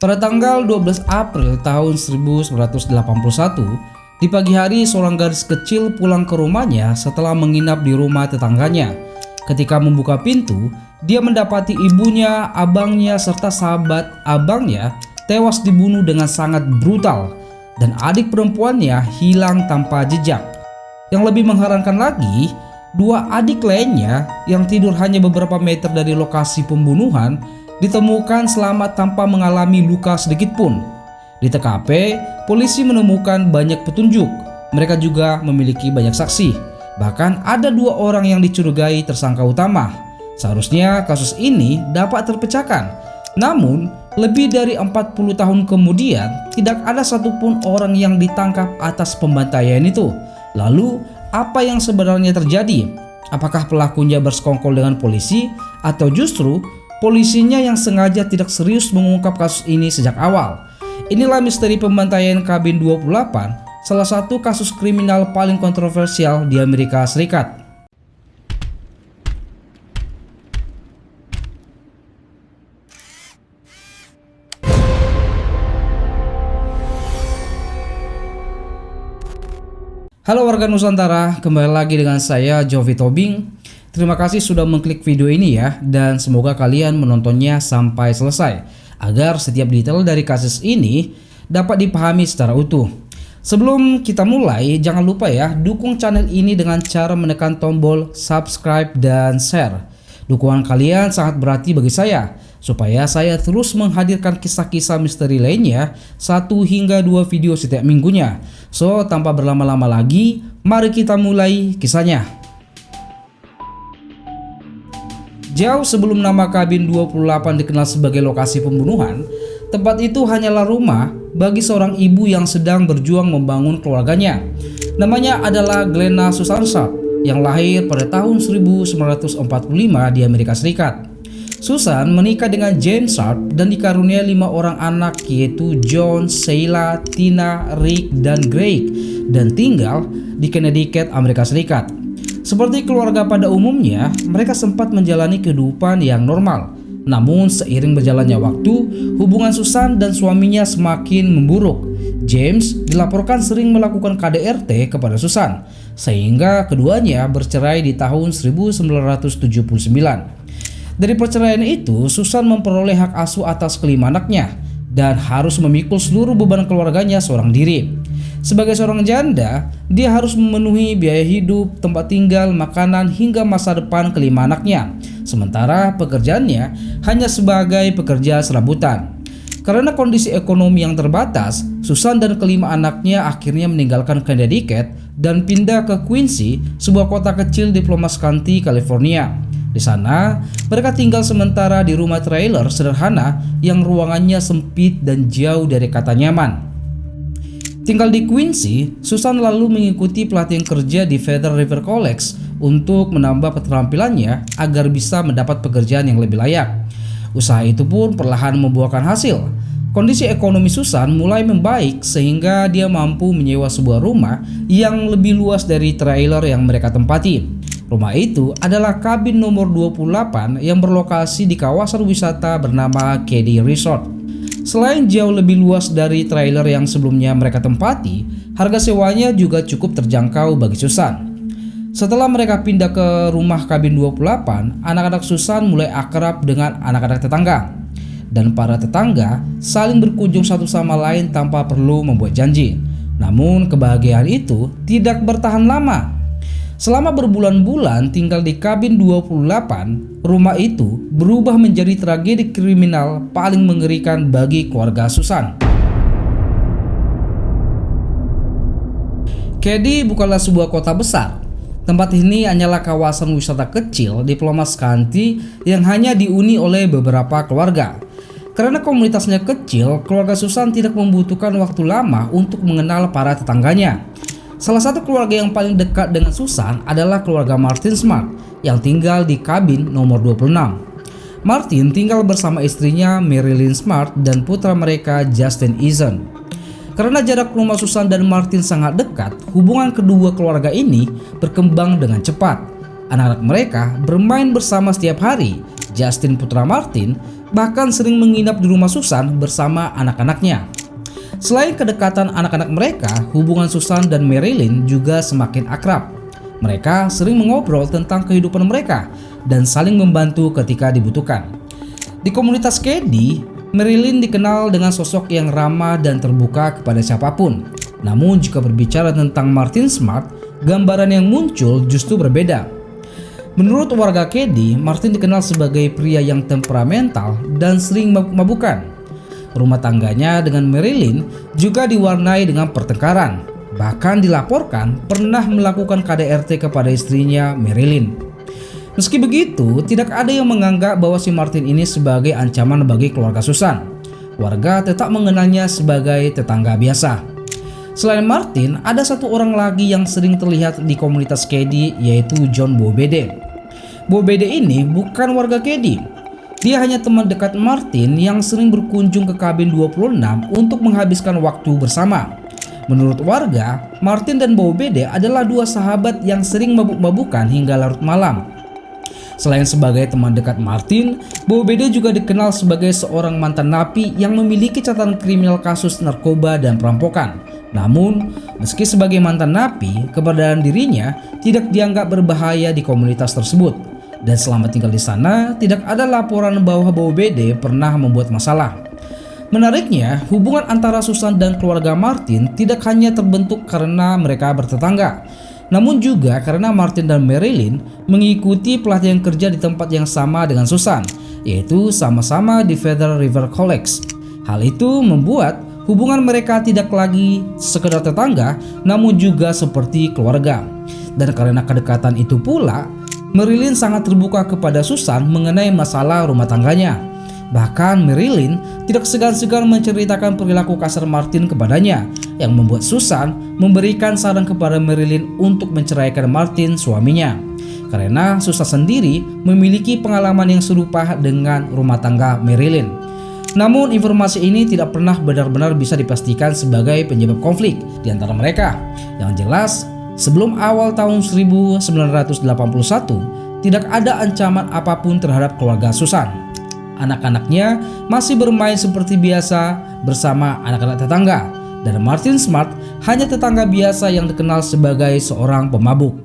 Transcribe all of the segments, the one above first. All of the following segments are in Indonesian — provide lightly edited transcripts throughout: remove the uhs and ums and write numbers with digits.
Pada tanggal 12 April tahun 1981, di pagi hari seorang gadis kecil pulang ke rumahnya setelah menginap di rumah tetangganya. Ketika membuka pintu, dia mendapati ibunya, abangnya, serta sahabat abangnya tewas dibunuh dengan sangat brutal dan adik perempuannya hilang tanpa jejak. Yang lebih mengherankan lagi, dua adik lainnya yang tidur hanya beberapa meter dari lokasi pembunuhan ditemukan selamat tanpa mengalami luka sedikit pun. Di TKP, polisi menemukan banyak petunjuk. Mereka juga memiliki banyak saksi. Bahkan ada dua orang yang dicurigai tersangka utama. Seharusnya kasus ini dapat terpecahkan. Namun, lebih dari 40 tahun kemudian, tidak ada satupun orang yang ditangkap atas pembantaian itu. Lalu, apa yang sebenarnya terjadi? Apakah pelakunya bersekongkol dengan polisi atau justru polisinya yang sengaja tidak serius mengungkap kasus ini sejak awal? Inilah misteri pembantaian Cabin 28, salah satu kasus kriminal paling kontroversial di Amerika Serikat. Halo warga Nusantara, kembali lagi dengan saya Jovi Tobing. Terima kasih sudah mengklik video ini ya, dan semoga kalian menontonnya sampai selesai agar setiap detail dari kasus ini dapat dipahami secara utuh. Sebelum kita mulai, jangan lupa ya dukung channel ini dengan cara menekan tombol subscribe dan share. Dukungan kalian sangat berarti bagi saya supaya saya terus menghadirkan kisah-kisah misteri lainnya 1 hingga 2 video setiap minggunya. So, tanpa berlama-lama lagi, mari kita mulai kisahnya. Jauh sebelum nama Cabin 28 dikenal sebagai lokasi pembunuhan, tempat itu hanyalah rumah bagi seorang ibu yang sedang berjuang membangun keluarganya. Namanya adalah Glenna Susan Sharp yang lahir pada tahun 1945 di Amerika Serikat. Susan menikah dengan James Sharp dan dikaruniai 5 orang anak, yaitu John, Sheila, Tina, Rick, dan Greg, dan tinggal di Connecticut, Amerika Serikat. Seperti keluarga pada umumnya, mereka sempat menjalani kehidupan yang normal. Namun seiring berjalannya waktu, hubungan Susan dan suaminya semakin memburuk. James dilaporkan sering melakukan KDRT kepada Susan, sehingga keduanya bercerai di tahun 1979. Dari perceraian itu, Susan memperoleh hak asuh atas kelima anaknya dan harus memikul seluruh beban keluarganya seorang diri. Sebagai seorang janda, dia harus memenuhi biaya hidup, tempat tinggal, makanan, hingga masa depan kelima anaknya. Sementara pekerjaannya hanya sebagai pekerja serabutan. Karena kondisi ekonomi yang terbatas, Susan dan kelima anaknya akhirnya meninggalkan Connecticut dan pindah ke Quincy, sebuah kota kecil di Plumas County, California. Di sana, mereka tinggal sementara di rumah trailer sederhana yang ruangannya sempit dan jauh dari kata nyaman. Tinggal di Quincy, Susan lalu mengikuti pelatihan kerja di Feather River College untuk menambah keterampilannya agar bisa mendapat pekerjaan yang lebih layak. Usaha itu pun perlahan membuahkan hasil. Kondisi ekonomi Susan mulai membaik sehingga dia mampu menyewa sebuah rumah yang lebih luas dari trailer yang mereka tempati. Rumah itu adalah Cabin nomor 28 yang berlokasi di kawasan wisata bernama Keddie Resort. Selain jauh lebih luas dari trailer yang sebelumnya mereka tempati, harga sewanya juga cukup terjangkau bagi Susan. Setelah mereka pindah ke rumah Cabin 28, anak-anak Susan mulai akrab dengan anak-anak tetangga. Dan para tetangga saling berkunjung satu sama lain tanpa perlu membuat janji. Namun kebahagiaan itu tidak bertahan lama. Selama berbulan-bulan tinggal di Cabin 28, rumah itu berubah menjadi tragedi kriminal paling mengerikan bagi keluarga Susan. Keddie bukanlah sebuah kota besar. Tempat ini hanyalah kawasan wisata kecil di Plumas County yang hanya dihuni oleh beberapa keluarga. Karena komunitasnya kecil, keluarga Susan tidak membutuhkan waktu lama untuk mengenal para tetangganya. Salah satu keluarga yang paling dekat dengan Susan adalah keluarga Martin Smart yang tinggal di Cabin nomor 26. Martin tinggal bersama istrinya Marilyn Smart dan putra mereka Justin Eason. Karena jarak rumah Susan dan Martin sangat dekat, hubungan kedua keluarga ini berkembang dengan cepat. Anak-anak mereka bermain bersama setiap hari Justin putra Martin bahkan sering menginap di rumah Susan bersama anak-anaknya. Selain kedekatan anak-anak mereka, hubungan Susan dan Marilyn juga semakin akrab. Mereka sering mengobrol tentang kehidupan mereka dan saling membantu ketika dibutuhkan. Di komunitas Cady, Marilyn dikenal dengan sosok yang ramah dan terbuka kepada siapapun. Namun jika berbicara tentang Martin Smart, gambaran yang muncul justru berbeda. Menurut warga Cady, Martin dikenal sebagai pria yang temperamental dan sering mabuk-mabukan. Rumah tangganya dengan Marilyn juga diwarnai dengan pertengkaran. Bahkan dilaporkan pernah melakukan KDRT kepada istrinya Marilyn. Meski begitu, tidak ada yang menganggap bahwa si Martin ini sebagai ancaman bagi keluarga Susan. Warga tetap mengenalnya sebagai tetangga biasa. Selain Martin, ada satu orang lagi yang sering terlihat di komunitas Cady, yaitu John Bobede. Bobede ini bukan warga Cady. Dia hanya teman dekat Martin yang sering berkunjung ke kabin 26 untuk menghabiskan waktu bersama. Menurut warga, Martin dan Bobede adalah dua sahabat yang sering mabuk-mabukan hingga larut malam. Selain sebagai teman dekat Martin, Bobede juga dikenal sebagai seorang mantan napi yang memiliki catatan kriminal kasus narkoba dan perampokan. Namun, meski sebagai mantan napi, keberadaan dirinya tidak dianggap berbahaya di komunitas tersebut. Dan selama tinggal di sana, tidak ada laporan bahwa Bobede pernah membuat masalah. Menariknya, hubungan antara Susan dan keluarga Martin tidak hanya terbentuk karena mereka bertetangga, namun juga karena Martin dan Marilyn mengikuti pelatihan kerja di tempat yang sama dengan Susan, yaitu sama-sama di Feather River College. Hal itu membuat hubungan mereka tidak lagi sekedar tetangga, namun juga seperti keluarga. Dan karena kedekatan itu pula, Marilyn sangat terbuka kepada Susan mengenai masalah rumah tangganya. Bahkan Marilyn tidak segan-segan menceritakan perilaku kasar Martin kepadanya, yang membuat Susan memberikan saran kepada Marilyn untuk menceraikan Martin, suaminya. Karena Susan sendiri memiliki pengalaman yang serupa dengan rumah tangga Marilyn. Namun informasi ini tidak pernah benar-benar bisa dipastikan sebagai penyebab konflik di antara mereka. Yang jelas, sebelum awal tahun 1981, tidak ada ancaman apapun terhadap keluarga Susan. Anak-anaknya masih bermain seperti biasa bersama anak-anak tetangga, dan Martin Smart hanya tetangga biasa yang dikenal sebagai seorang pemabuk.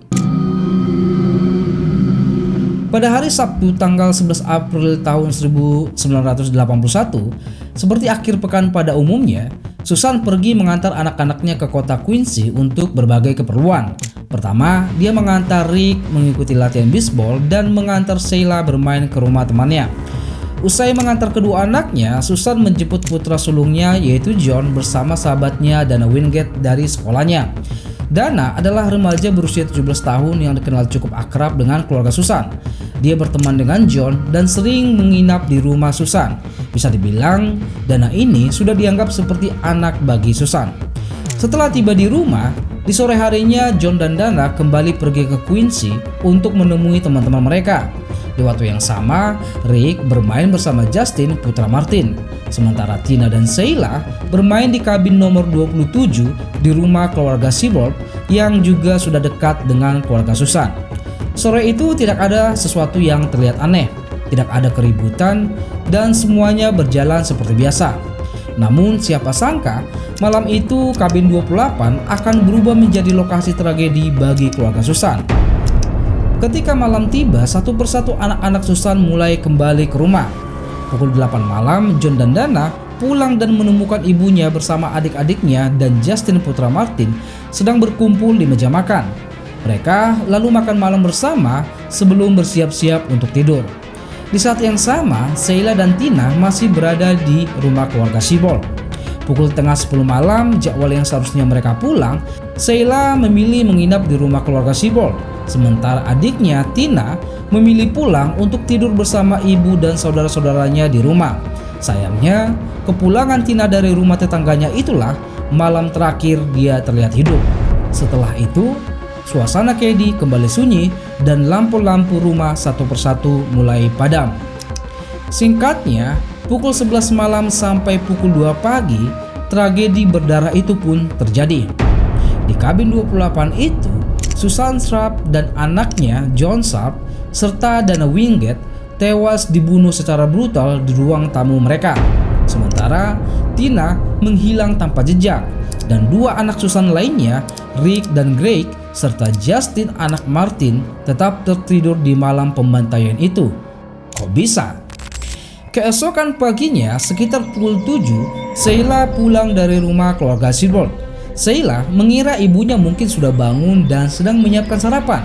Pada hari Sabtu tanggal 11 April tahun 1981, seperti akhir pekan pada umumnya, Susan pergi mengantar anak-anaknya ke kota Quincy untuk berbagai keperluan. Pertama, dia mengantar Rick mengikuti latihan bisbol dan mengantar Sheila bermain ke rumah temannya. Usai mengantar kedua anaknya, Susan menjemput putra sulungnya yaitu John bersama sahabatnya Dana Wingate dari sekolahnya. Dana adalah remaja berusia 17 tahun yang dikenal cukup akrab dengan keluarga Susan. Dia berteman dengan John dan sering menginap di rumah Susan. Bisa dibilang, Dana ini sudah dianggap seperti anak bagi Susan. Setelah tiba di rumah, di sore harinya John dan Dana kembali pergi ke Quincy untuk menemui teman-teman mereka. Di waktu yang sama, Rick bermain bersama Justin, putra Martin. Sementara Tina dan Sheila bermain di kabin nomor 27 di rumah keluarga Seaboard yang juga sudah dekat dengan keluarga Susan. Sore itu tidak ada sesuatu yang terlihat aneh, tidak ada keributan, dan semuanya berjalan seperti biasa. Namun siapa sangka malam itu kabin 28 akan berubah menjadi lokasi tragedi bagi keluarga Susan. Ketika malam tiba, satu persatu anak-anak Susan mulai kembali ke rumah. Pukul 8 malam, John dan Dana pulang dan menemukan ibunya bersama adik-adiknya dan Justin putra Martin sedang berkumpul di meja makan. Mereka lalu makan malam bersama sebelum bersiap-siap untuk tidur. Di saat yang sama, Sheila dan Tina masih berada di rumah keluarga Seabold. Pukul tengah 10 malam, jadwal yang seharusnya mereka pulang, Sheila memilih menginap di rumah keluarga Seabold. Sementara adiknya, Tina, memilih pulang untuk tidur bersama ibu dan saudara-saudaranya di rumah. Sayangnya, kepulangan Tina dari rumah tetangganya itulah malam terakhir dia terlihat hidup. Setelah itu, suasana Cady kembali sunyi dan lampu-lampu rumah satu persatu mulai padam. Singkatnya, pukul 11 malam sampai pukul 2 pagi, tragedi berdarah itu pun terjadi. Di kabin 28 itu, Susan Sharp dan anaknya John Sharp serta Dana Wingate tewas dibunuh secara brutal di ruang tamu mereka. Sementara Tina menghilang tanpa jejak dan dua anak Susan lainnya, Rick dan Greg, serta Justin anak Martin tetap tertidur di malam pembantaian itu. Kok bisa? Keesokan paginya sekitar pukul 7, Sheila pulang dari rumah keluarga Silver. Sheila mengira ibunya mungkin sudah bangun dan sedang menyiapkan sarapan.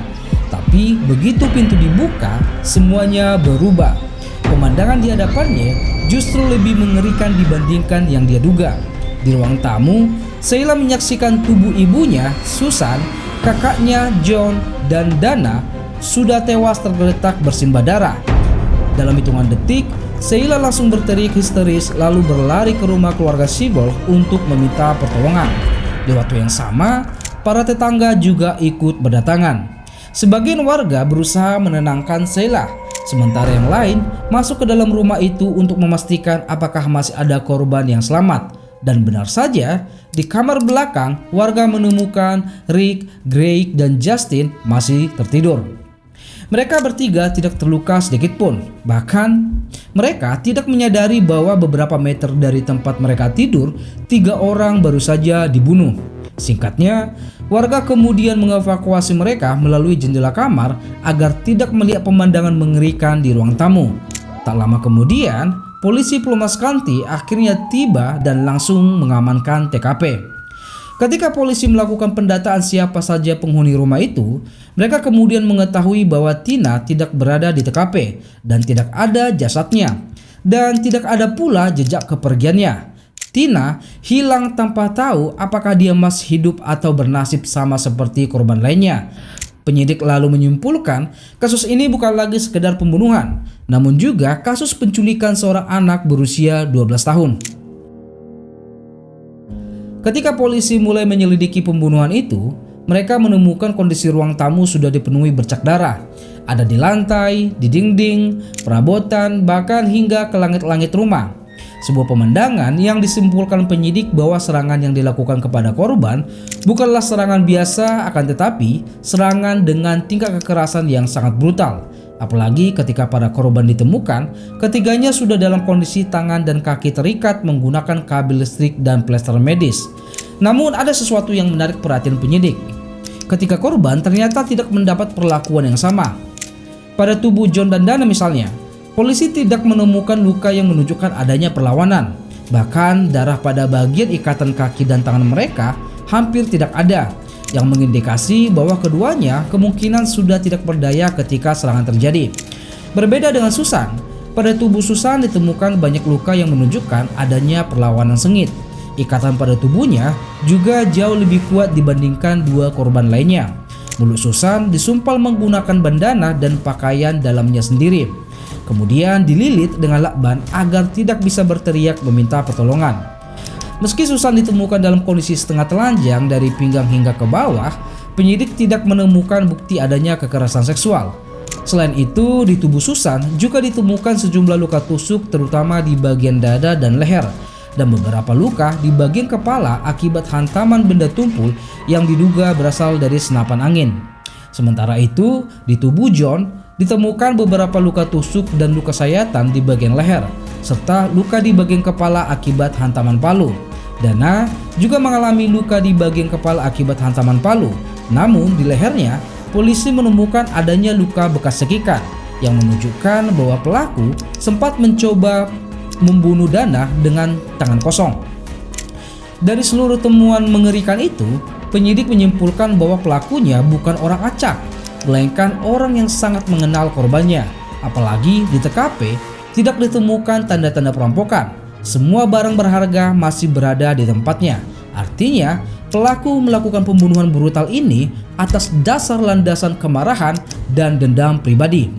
Tapi begitu pintu dibuka, semuanya berubah. Pemandangan di hadapannya justru lebih mengerikan dibandingkan yang dia duga. Di ruang tamu, Sheila menyaksikan tubuh ibunya, Susan, kakaknya John, dan Dana sudah tewas tergeletak bersimbah darah. Dalam hitungan detik, Sheila langsung berteriak histeris lalu berlari ke rumah keluarga Siebel untuk meminta pertolongan. Di waktu yang sama, para tetangga juga ikut berdatangan. Sebagian warga berusaha menenangkan Sheila, sementara yang lain masuk ke dalam rumah itu untuk memastikan apakah masih ada korban yang selamat. Dan benar saja, di kamar belakang warga menemukan Rick, Greg, dan Justin masih tertidur. Mereka bertiga tidak terluka sedikit pun. Bahkan mereka tidak menyadari bahwa beberapa meter dari tempat mereka tidur, 3 orang baru saja dibunuh. Singkatnya, warga kemudian mengevakuasi mereka melalui jendela kamar agar tidak melihat pemandangan mengerikan di ruang tamu. Tak lama kemudian, polisi Plumas County akhirnya tiba dan langsung mengamankan TKP. Ketika polisi melakukan pendataan siapa saja penghuni rumah itu, mereka kemudian mengetahui bahwa Tina tidak berada di TKP dan tidak ada jasadnya, dan tidak ada pula jejak kepergiannya. Tina hilang tanpa tahu apakah dia masih hidup atau bernasib sama seperti korban lainnya. Penyidik lalu menyimpulkan kasus ini bukan lagi sekedar pembunuhan, namun juga kasus penculikan seorang anak berusia 12 tahun. Ketika polisi mulai menyelidiki pembunuhan itu, mereka menemukan kondisi ruang tamu sudah dipenuhi bercak darah. Ada di lantai, di dinding, perabotan, bahkan hingga ke langit-langit rumah. Sebuah pemandangan yang disimpulkan penyidik bahwa serangan yang dilakukan kepada korban bukanlah serangan biasa, akan tetapi serangan dengan tingkat kekerasan yang sangat brutal. Apalagi ketika para korban ditemukan, ketiganya sudah dalam kondisi tangan dan kaki terikat menggunakan kabel listrik dan plester medis. Namun ada sesuatu yang menarik perhatian penyidik. Ketika korban ternyata tidak mendapat perlakuan yang sama. Pada tubuh John dan Dana misalnya, polisi tidak menemukan luka yang menunjukkan adanya perlawanan. Bahkan darah pada bagian ikatan kaki dan tangan mereka hampir tidak ada, yang mengindikasi bahwa keduanya kemungkinan sudah tidak berdaya ketika serangan terjadi. Berbeda dengan Susan, pada tubuh Susan ditemukan banyak luka yang menunjukkan adanya perlawanan sengit. Ikatan pada tubuhnya juga jauh lebih kuat dibandingkan dua korban lainnya. Mulut Susan disumpal menggunakan bandana dan pakaian dalamnya sendiri. Kemudian dililit dengan lakban agar tidak bisa berteriak meminta pertolongan. Meski Susan ditemukan dalam kondisi setengah telanjang dari pinggang hingga ke bawah, penyidik tidak menemukan bukti adanya kekerasan seksual. Selain itu, di tubuh Susan juga ditemukan sejumlah luka tusuk terutama di bagian dada dan leher, dan beberapa luka di bagian kepala akibat hantaman benda tumpul yang diduga berasal dari senapan angin. Sementara itu, di tubuh John ditemukan beberapa luka tusuk dan luka sayatan di bagian leher, serta luka di bagian kepala akibat hantaman palu. Dana juga mengalami luka di bagian kepala akibat hantaman palu. Namun di lehernya, polisi menemukan adanya luka bekas cekikan yang menunjukkan bahwa pelaku sempat mencoba membunuh Dana dengan tangan kosong. Dari seluruh temuan mengerikan itu, penyidik menyimpulkan bahwa pelakunya bukan orang acak, melainkan orang yang sangat mengenal korbannya. Apalagi di TKP tidak ditemukan tanda-tanda perampokan. Semua barang berharga masih berada di tempatnya. Artinya, pelaku melakukan pembunuhan brutal ini atas dasar landasan kemarahan dan dendam pribadi.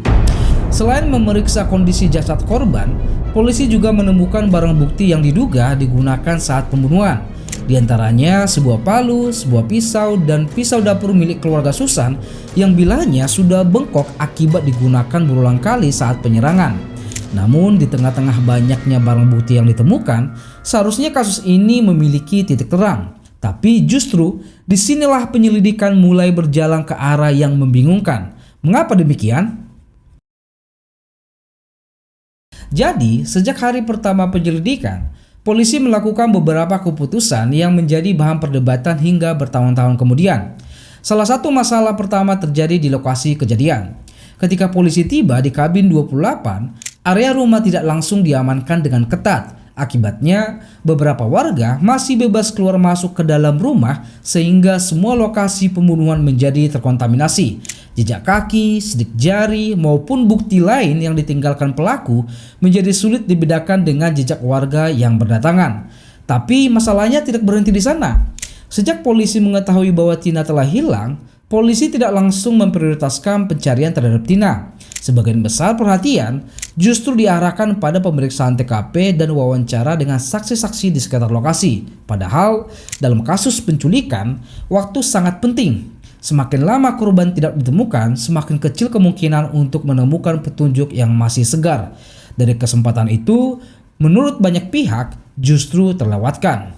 Selain memeriksa kondisi jasad korban, polisi juga menemukan barang bukti yang diduga digunakan saat pembunuhan. Di antaranya sebuah palu, sebuah pisau, dan pisau dapur milik keluarga Susan yang bilanya sudah bengkok akibat digunakan berulang kali saat penyerangan. Namun di tengah-tengah banyaknya barang bukti yang ditemukan, seharusnya kasus ini memiliki titik terang. Tapi justru disinilah penyelidikan mulai berjalan ke arah yang membingungkan. Mengapa demikian? Jadi, sejak hari pertama penyelidikan, polisi melakukan beberapa keputusan yang menjadi bahan perdebatan hingga bertahun-tahun kemudian. Salah satu masalah pertama terjadi di lokasi kejadian. Ketika polisi tiba di kabin 28, area rumah tidak langsung diamankan dengan ketat. Akibatnya, beberapa warga masih bebas keluar masuk ke dalam rumah sehingga semua lokasi pembunuhan menjadi terkontaminasi. Jejak kaki, sidik jari, maupun bukti lain yang ditinggalkan pelaku menjadi sulit dibedakan dengan jejak warga yang berdatangan. Tapi masalahnya tidak berhenti di sana. Sejak polisi mengetahui bahwa Tina telah hilang, polisi tidak langsung memprioritaskan pencarian terhadap Tina. Sebagian besar perhatian justru diarahkan pada pemeriksaan TKP dan wawancara dengan saksi-saksi di sekitar lokasi. Padahal dalam kasus penculikan, waktu sangat penting. Semakin lama korban tidak ditemukan, semakin kecil kemungkinan untuk menemukan petunjuk yang masih segar. Dari kesempatan itu, menurut banyak pihak, justru terlewatkan.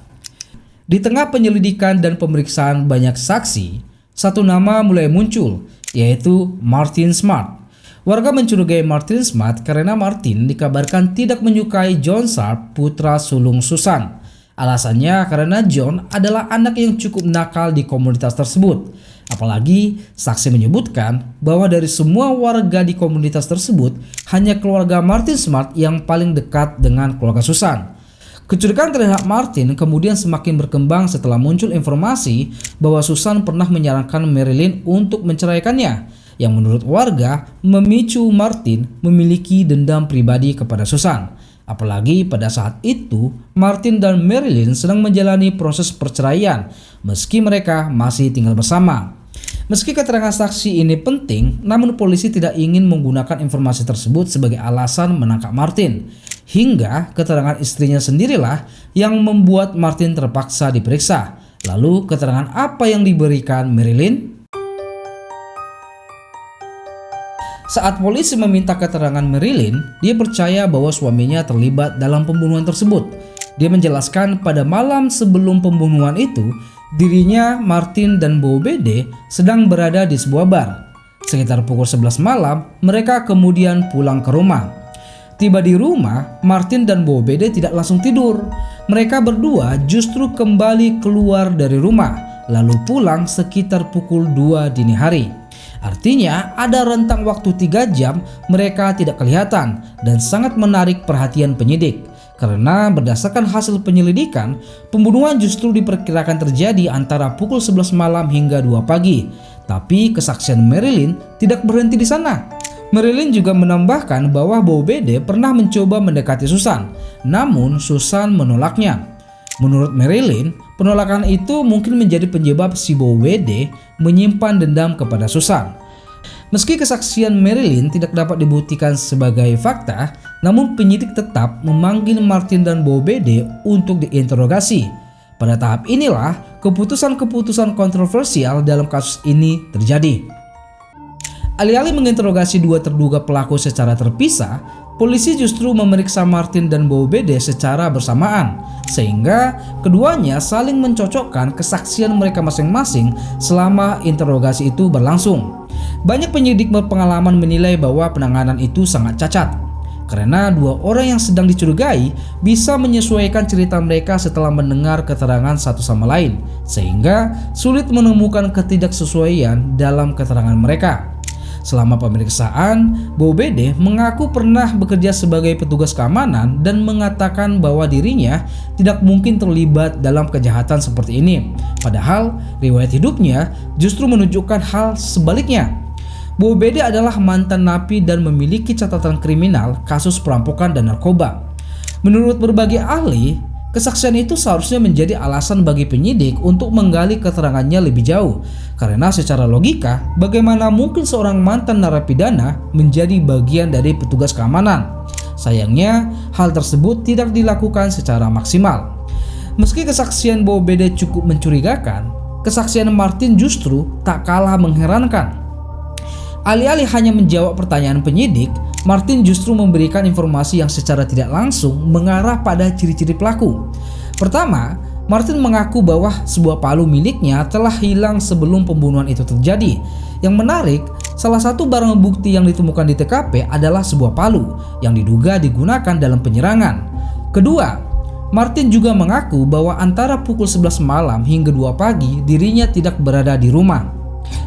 Di tengah penyelidikan dan pemeriksaan banyak saksi, satu nama mulai muncul, yaitu Martin Smart. Warga mencurigai Martin Smart karena Martin dikabarkan tidak menyukai John Sharp, putra sulung Susan. Alasannya karena John adalah anak yang cukup nakal di komunitas tersebut. Apalagi saksi menyebutkan bahwa dari semua warga di komunitas tersebut, hanya keluarga Martin Smart yang paling dekat dengan keluarga Susan. Kecurigaan terhadap Martin kemudian semakin berkembang setelah muncul informasi bahwa Susan pernah menyarankan Marilyn untuk menceraikannya, yang menurut warga memicu Martin memiliki dendam pribadi kepada Susan. Apalagi pada saat itu Martin dan Marilyn sedang menjalani proses perceraian meski mereka masih tinggal bersama. Meski keterangan saksi ini penting, namun polisi tidak ingin menggunakan informasi tersebut sebagai alasan menangkap Martin. Hingga keterangan istrinya sendirilah yang membuat Martin terpaksa diperiksa. Lalu keterangan apa yang diberikan Marilyn? Saat polisi meminta keterangan Marilyn, dia percaya bahwa suaminya terlibat dalam pembunuhan tersebut. Dia menjelaskan pada malam sebelum pembunuhan itu, dirinya, Martin, dan Bo Bede sedang berada di sebuah bar. Sekitar pukul 11 malam, mereka kemudian pulang ke rumah. Tiba di rumah, Martin dan Bo Bede tidak langsung tidur. Mereka berdua justru kembali keluar dari rumah, lalu pulang sekitar pukul 2 dini hari. Artinya ada rentang waktu 3 jam mereka tidak kelihatan dan sangat menarik perhatian penyidik. Karena berdasarkan hasil penyelidikan, pembunuhan justru diperkirakan terjadi antara pukul 11 malam hingga 2 pagi. Tapi kesaksian Marilyn tidak berhenti di sana. Marilyn juga menambahkan bahwa Bo Bede pernah mencoba mendekati Susan, namun Susan menolaknya. Menurut Marilyn, penolakan itu mungkin menjadi penyebab si Bo Bede menyimpan dendam kepada Susan. Meski kesaksian Marilyn tidak dapat dibuktikan sebagai fakta, namun penyidik tetap memanggil Martin dan Bo Bede untuk diinterogasi. Pada tahap inilah keputusan-keputusan kontroversial dalam kasus ini terjadi. Alih-alih menginterogasi dua terduga pelaku secara terpisah, polisi justru memeriksa Martin dan Bo Bede secara bersamaan, sehingga keduanya saling mencocokkan kesaksian mereka masing-masing selama interogasi itu berlangsung. Banyak penyidik berpengalaman menilai bahwa penanganan itu sangat cacat, karena dua orang yang sedang dicurigai bisa menyesuaikan cerita mereka setelah mendengar keterangan satu sama lain, sehingga sulit menemukan ketidaksesuaian dalam keterangan mereka. Selama pemeriksaan, Bo Bede mengaku pernah bekerja sebagai petugas keamanan dan mengatakan bahwa dirinya tidak mungkin terlibat dalam kejahatan seperti ini. Padahal riwayat hidupnya justru menunjukkan hal sebaliknya. Bo Bede adalah mantan napi dan memiliki catatan kriminal kasus perampokan dan narkoba. Menurut berbagai ahli, kesaksian itu seharusnya menjadi alasan bagi penyidik untuk menggali keterangannya lebih jauh. Karena secara logika, bagaimana mungkin seorang mantan narapidana menjadi bagian dari petugas keamanan? Sayangnya, hal tersebut tidak dilakukan secara maksimal. Meski kesaksian Bo Bede cukup mencurigakan, kesaksian Martin justru tak kalah mengherankan. Alih-alih hanya menjawab pertanyaan penyidik, Martin justru memberikan informasi yang secara tidak langsung mengarah pada ciri-ciri pelaku. Pertama, Martin mengaku bahwa sebuah palu miliknya telah hilang sebelum pembunuhan itu terjadi. Yang menarik, Salah satu barang bukti yang ditemukan di TKP adalah sebuah palu yang diduga digunakan dalam penyerangan. Kedua, Martin juga mengaku bahwa antara pukul 11 malam hingga 2 pagi dirinya tidak berada di rumah.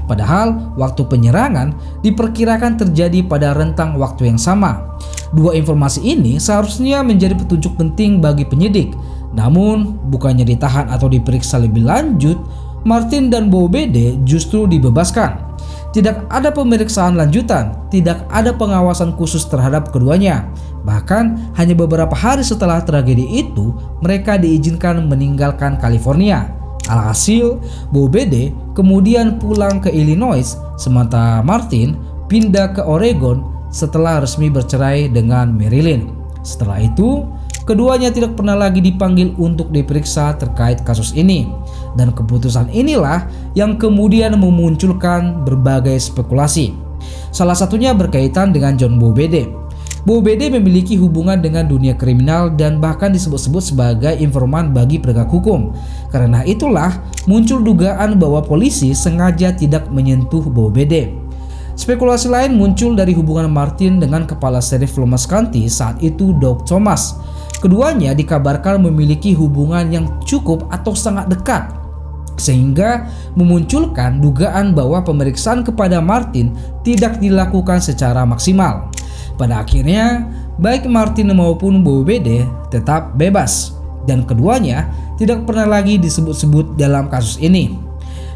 Padahal waktu penyerangan diperkirakan terjadi pada rentang waktu yang sama. Dua informasi ini seharusnya menjadi petunjuk penting bagi penyidik. Namun, bukannya ditahan atau diperiksa lebih lanjut, Martin dan Bowo Bede justru dibebaskan. Tidak ada pemeriksaan lanjutan, tidak ada pengawasan khusus terhadap keduanya. Bahkan hanya beberapa hari setelah tragedi itu, mereka diizinkan meninggalkan California. Alhasil, Bowo Bede kemudian pulang ke Illinois, sementara Martin pindah ke Oregon setelah resmi bercerai dengan Marilyn. Setelah itu, keduanya tidak pernah lagi dipanggil untuk diperiksa terkait kasus ini. Dan keputusan inilah yang kemudian memunculkan berbagai spekulasi. Salah satunya berkaitan dengan John Bowo Bede. Bowo Bede memiliki hubungan dengan dunia kriminal dan bahkan disebut-sebut sebagai informan bagi penegak hukum. Karena itulah muncul dugaan bahwa polisi sengaja tidak menyentuh Bowo Bede. Spekulasi lain muncul dari hubungan Martin dengan kepala serif Lomas County saat itu, Doug Thomas. Keduanya dikabarkan memiliki hubungan yang cukup atau sangat dekat, sehingga memunculkan dugaan bahwa pemeriksaan kepada Martin tidak dilakukan secara maksimal. Pada akhirnya, baik Martin maupun Bowo Bede tetap bebas, dan keduanya tidak pernah lagi disebut-sebut dalam kasus ini.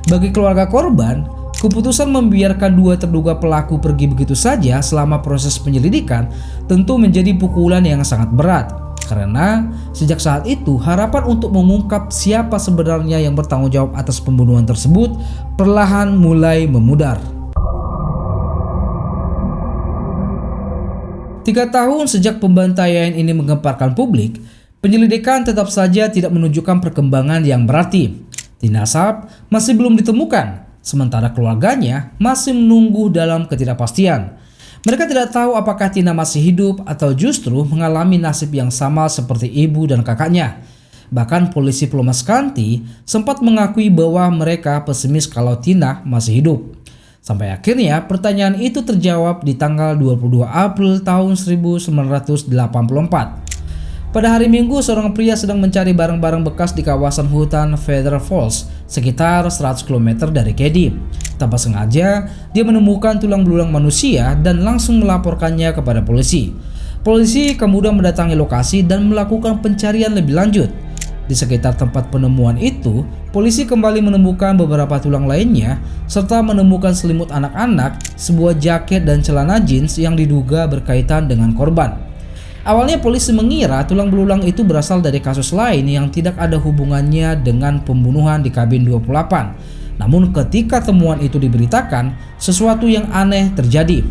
Bagi keluarga korban, keputusan membiarkan dua terduga pelaku pergi begitu saja selama proses penyelidikan tentu menjadi pukulan yang sangat berat. Karena sejak saat itu harapan untuk mengungkap siapa sebenarnya yang bertanggung jawab atas pembunuhan tersebut perlahan mulai memudar. 3 tahun sejak pembantaian ini menggemparkan publik, penyelidikan tetap saja tidak menunjukkan perkembangan yang berarti. Tina Saab masih belum ditemukan, sementara keluarganya masih menunggu dalam ketidakpastian. Mereka tidak tahu apakah Tina masih hidup atau justru mengalami nasib yang sama seperti ibu dan kakaknya. Bahkan polisi Lomas County sempat mengakui bahwa mereka pesimis kalau Tina masih hidup. Sampai akhirnya pertanyaan itu terjawab di tanggal 22 April tahun 1984. Pada hari Minggu, seorang pria sedang mencari barang-barang bekas di kawasan hutan Feather Falls, sekitar 100 km dari Katy. Tanpa sengaja, dia menemukan tulang belulang manusia dan langsung melaporkannya kepada polisi. Polisi kemudian mendatangi lokasi dan melakukan pencarian lebih lanjut. Di sekitar tempat penemuan itu, polisi kembali menemukan beberapa tulang lainnya, serta menemukan selimut anak-anak, sebuah jaket dan celana jeans yang diduga berkaitan dengan korban. Awalnya polisi mengira tulang belulang itu berasal dari kasus lain yang tidak ada hubungannya dengan pembunuhan di kabin 28. Namun ketika temuan itu diberitakan, sesuatu yang aneh terjadi.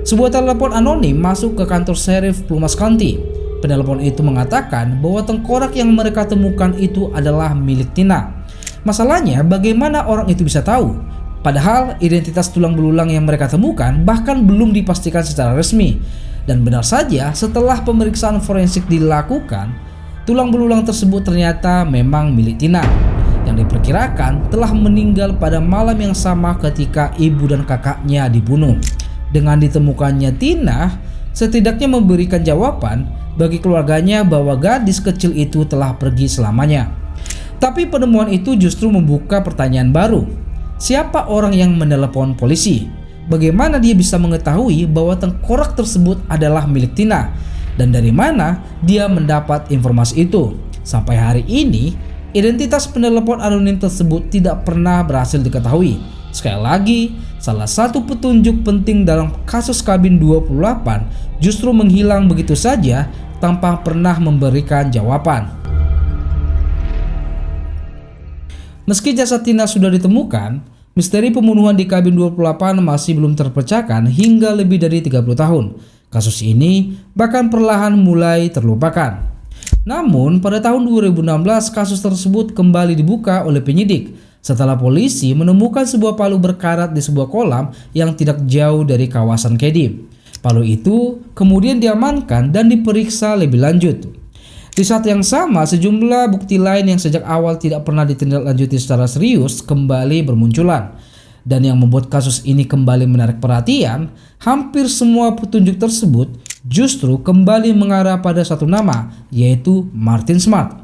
Sebuah telepon anonim masuk ke kantor serif Lomas County. Penelepon itu mengatakan bahwa tengkorak yang mereka temukan itu adalah milik Tina. Masalahnya, bagaimana orang itu bisa tahu? Padahal identitas tulang belulang yang mereka temukan bahkan belum dipastikan secara resmi. Dan benar saja, setelah pemeriksaan forensik dilakukan, tulang belulang tersebut ternyata memang milik Tina, yang diperkirakan telah meninggal pada malam yang sama ketika ibu dan kakaknya dibunuh. Dengan ditemukannya Tina, setidaknya memberikan jawaban bagi keluarganya bahwa gadis kecil itu telah pergi selamanya. Tapi penemuan itu justru membuka pertanyaan baru. Siapa orang yang menelepon polisi? Bagaimana dia bisa mengetahui bahwa tengkorak tersebut adalah milik Tina? Dan dari mana dia mendapat informasi itu? Sampai hari ini, identitas penelepon anonim tersebut tidak pernah berhasil diketahui. Sekali lagi, salah satu petunjuk penting dalam kasus kabin 28 justru menghilang begitu saja tanpa pernah memberikan jawaban. Meski jasad Tina sudah ditemukan, misteri pembunuhan di kabin 28 masih belum terpecahkan hingga lebih dari 30 tahun. Kasus ini bahkan perlahan mulai terlupakan. Namun pada tahun 2016 kasus tersebut kembali dibuka oleh penyidik setelah polisi menemukan sebuah palu berkarat di sebuah kolam yang tidak jauh dari kawasan Katy. Palu itu kemudian diamankan dan diperiksa lebih lanjut. Di saat yang sama, sejumlah bukti lain yang sejak awal tidak pernah ditindaklanjuti secara serius kembali bermunculan. Dan yang membuat kasus ini kembali menarik perhatian, hampir semua petunjuk tersebut justru kembali mengarah pada satu nama, yaitu Martin Smart.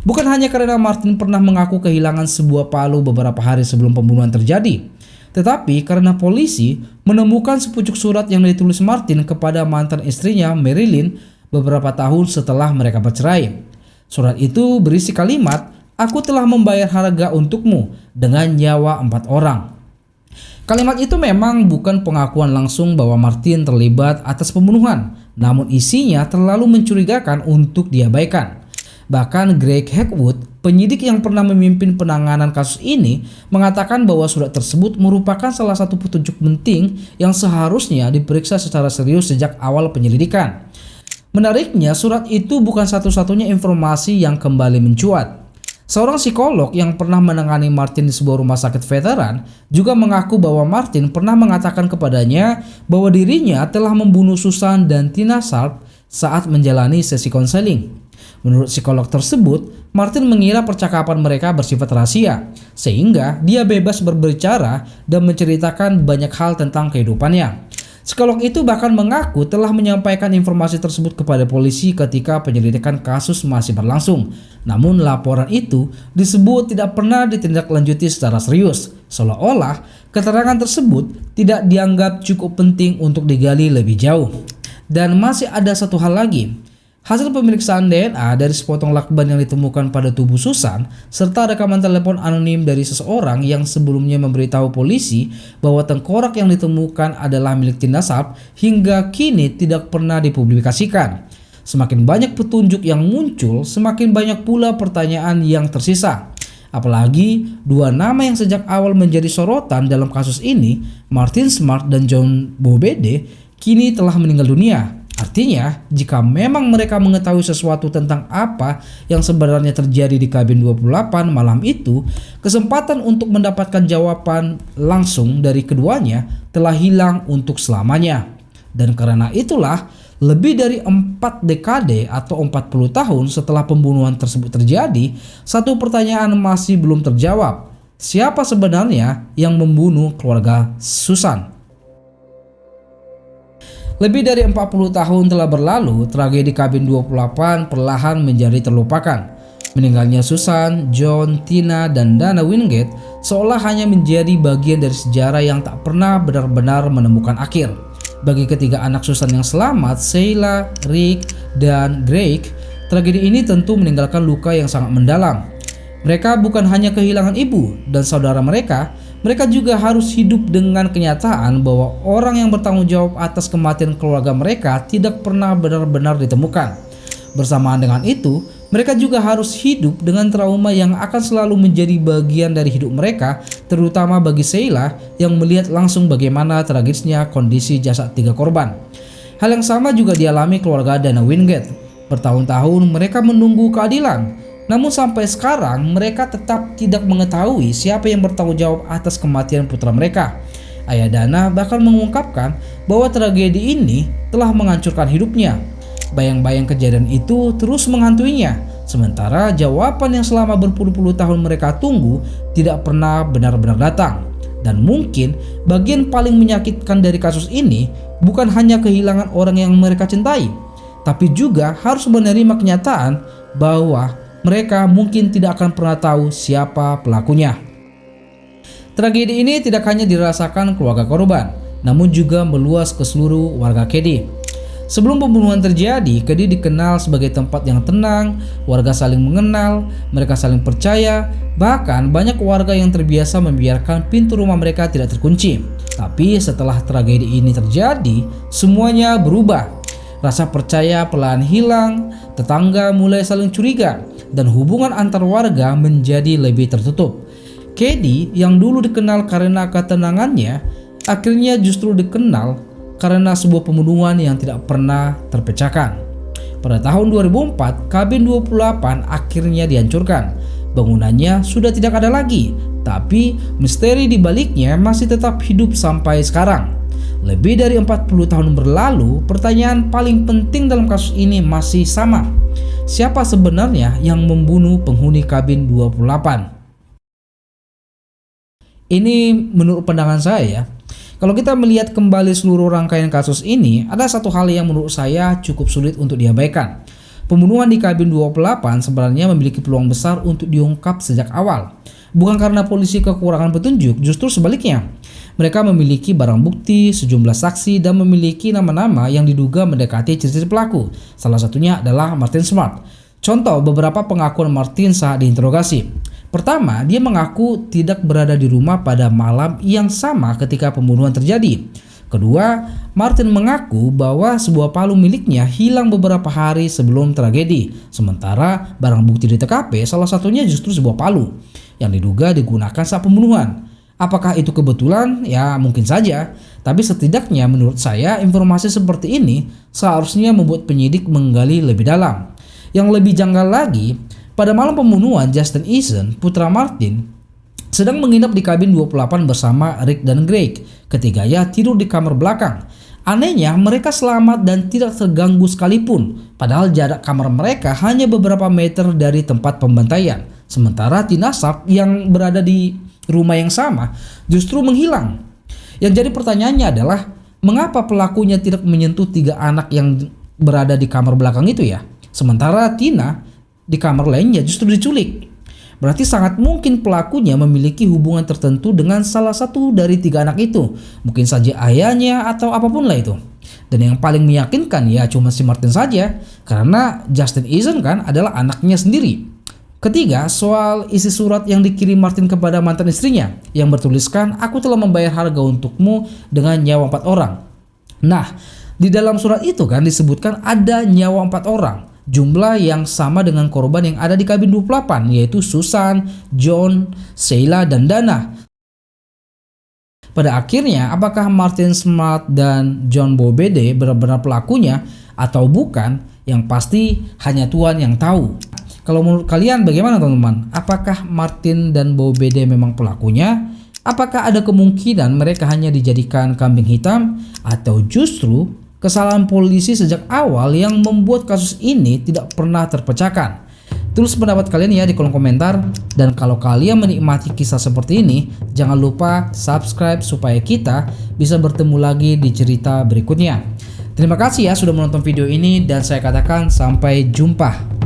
Bukan hanya karena Martin pernah mengaku kehilangan sebuah palu beberapa hari sebelum pembunuhan terjadi, tetapi karena polisi menemukan sepucuk surat yang ditulis Martin kepada mantan istrinya Marilyn beberapa tahun setelah mereka bercerai. Surat itu berisi kalimat, "Aku telah membayar harga untukmu dengan nyawa 4 orang." Kalimat itu memang bukan pengakuan langsung bahwa Martin terlibat atas pembunuhan, namun isinya terlalu mencurigakan untuk diabaikan. Bahkan Greg Hagwood, penyidik yang pernah memimpin penanganan kasus ini, mengatakan bahwa surat tersebut merupakan salah satu petunjuk penting yang seharusnya diperiksa secara serius sejak awal penyelidikan. Menariknya, surat itu bukan satu-satunya informasi yang kembali mencuat. Seorang psikolog yang pernah menangani Martin di sebuah rumah sakit veteran juga mengaku bahwa Martin pernah mengatakan kepadanya bahwa dirinya telah membunuh Susan dan Tina Sharp saat menjalani sesi konseling. Menurut psikolog tersebut, Martin mengira percakapan mereka bersifat rahasia, sehingga dia bebas berbicara dan menceritakan banyak hal tentang kehidupannya. Psikolog itu bahkan mengaku telah menyampaikan informasi tersebut kepada polisi ketika penyelidikan kasus masih berlangsung. Namun laporan itu disebut tidak pernah ditindaklanjuti secara serius, seolah-olah keterangan tersebut tidak dianggap cukup penting untuk digali lebih jauh. Dan masih ada satu hal lagi. Hasil pemeriksaan DNA dari sepotong lakban yang ditemukan pada tubuh Susan, serta rekaman telepon anonim dari seseorang yang sebelumnya memberitahu polisi bahwa tengkorak yang ditemukan adalah milik Tina Sharp, hingga kini tidak pernah dipublikasikan. Semakin banyak petunjuk yang muncul, semakin banyak pula pertanyaan yang tersisa. Apalagi dua nama yang sejak awal menjadi sorotan dalam kasus ini, Martin Smart dan John Bobede, kini telah meninggal dunia. Artinya, jika memang mereka mengetahui sesuatu tentang apa yang sebenarnya terjadi di kabin 28 malam itu, kesempatan untuk mendapatkan jawaban langsung dari keduanya telah hilang untuk selamanya. Dan karena itulah, lebih dari 4 dekade atau 40 tahun setelah pembunuhan tersebut terjadi, satu pertanyaan masih belum terjawab. Siapa sebenarnya yang membunuh keluarga Susan? Lebih dari 40 tahun telah berlalu, tragedi kabin 28 perlahan menjadi terlupakan. Meninggalnya Susan, John, Tina, dan Dana Wingate seolah hanya menjadi bagian dari sejarah yang tak pernah benar-benar menemukan akhir. Bagi ketiga anak Susan yang selamat, Sheila, Rick, dan Greg, tragedi ini tentu meninggalkan luka yang sangat mendalam. Mereka bukan hanya kehilangan ibu dan saudara mereka juga harus hidup dengan kenyataan bahwa orang yang bertanggung jawab atas kematian keluarga mereka tidak pernah benar-benar ditemukan. Bersamaan dengan itu, mereka juga harus hidup dengan trauma yang akan selalu menjadi bagian dari hidup mereka, terutama bagi Sheila yang melihat langsung bagaimana tragisnya kondisi jasad 3 korban. Hal yang sama juga dialami keluarga Dana Wingate. Bertahun-tahun mereka menunggu keadilan. Namun sampai sekarang mereka tetap tidak mengetahui siapa yang bertanggung jawab atas kematian putra mereka. Ayah Dana bahkan mengungkapkan bahwa tragedi ini telah menghancurkan hidupnya. Bayang-bayang kejadian itu terus menghantuinya, sementara jawaban yang selama berpuluh-puluh tahun mereka tunggu tidak pernah benar-benar datang. Dan mungkin bagian paling menyakitkan dari kasus ini bukan hanya kehilangan orang yang mereka cintai, tapi juga harus menerima kenyataan bahwa mereka mungkin tidak akan pernah tahu siapa pelakunya. Tragedi ini tidak hanya dirasakan keluarga korban, namun juga meluas ke seluruh warga Keddie. Sebelum pembunuhan terjadi, Keddie dikenal sebagai tempat yang tenang, warga saling mengenal, mereka saling percaya, bahkan banyak warga yang terbiasa membiarkan pintu rumah mereka tidak terkunci. Tapi setelah tragedi ini terjadi, semuanya berubah. Rasa percaya perlahan hilang, tetangga mulai saling curiga, dan hubungan antar warga menjadi lebih tertutup. Keddie yang dulu dikenal karena ketenangannya, akhirnya justru dikenal karena sebuah pembunuhan yang tidak pernah terpecahkan. Pada tahun 2004, kabin 28 akhirnya dihancurkan. Bangunannya sudah tidak ada lagi, tapi misteri di baliknya masih tetap hidup sampai sekarang. Lebih dari 40 tahun berlalu, pertanyaan paling penting dalam kasus ini masih sama. Siapa sebenarnya yang membunuh penghuni kabin 28? Ini menurut pandangan saya ya. Kalau kita melihat kembali seluruh rangkaian kasus ini, ada satu hal yang menurut saya cukup sulit untuk diabaikan. Pembunuhan di kabin 28 sebenarnya memiliki peluang besar untuk diungkap sejak awal. Bukan karena polisi kekurangan petunjuk, justru sebaliknya. Mereka memiliki barang bukti, sejumlah saksi, dan memiliki nama-nama yang diduga mendekati ciri-ciri pelaku. Salah satunya adalah Martin Smart. Contoh beberapa pengakuan Martin saat diinterogasi. Pertama, dia mengaku tidak berada di rumah pada malam yang sama ketika pembunuhan terjadi. Kedua, Martin mengaku bahwa sebuah palu miliknya hilang beberapa hari sebelum tragedi. Sementara barang bukti di TKP salah satunya justru sebuah palu yang diduga digunakan saat pembunuhan. Apakah itu kebetulan? Ya mungkin saja. Tapi setidaknya menurut saya informasi seperti ini seharusnya membuat penyidik menggali lebih dalam. Yang lebih janggal lagi, pada malam pembunuhan Justin Eason, putra Martin, sedang menginap di kabin 28 bersama Rick dan Greg. Ketiganya tidur di kamar belakang. Anehnya mereka selamat dan tidak terganggu sekalipun. Padahal jarak kamar mereka hanya beberapa meter dari tempat pembantaian. Sementara Tina Sack yang berada di rumah yang sama justru menghilang. Yang jadi pertanyaannya adalah mengapa pelakunya tidak menyentuh 3 anak yang berada di kamar belakang itu ya? Sementara Tina di kamar lainnya justru diculik. Berarti sangat mungkin pelakunya memiliki hubungan tertentu dengan salah satu dari 3 anak itu. Mungkin saja ayahnya atau apapun lah itu. Dan yang paling meyakinkan ya cuma si Martin saja. Karena Justin Eason kan adalah anaknya sendiri. Ketiga, soal isi surat yang dikirim Martin kepada mantan istrinya yang bertuliskan, "Aku telah membayar harga untukmu dengan nyawa 4 orang." Nah, di dalam surat itu kan disebutkan ada nyawa 4 orang. Jumlah yang sama dengan korban yang ada di kabin 28, yaitu Susan, John, Sheila, dan Dana. Pada akhirnya, apakah Martin Smart dan John Bobede benar-benar pelakunya atau bukan? Yang pasti hanya Tuhan yang tahu. Kalau menurut kalian bagaimana teman-teman? Apakah Martin dan Bobede memang pelakunya? Apakah ada kemungkinan mereka hanya dijadikan kambing hitam? Atau justru kesalahan polisi sejak awal yang membuat kasus ini tidak pernah terpecahkan? Tulis pendapat kalian ya di kolom komentar. Dan kalau kalian menikmati kisah seperti ini, jangan lupa subscribe supaya kita bisa bertemu lagi di cerita berikutnya. Terima kasih ya sudah menonton video ini dan saya katakan sampai jumpa.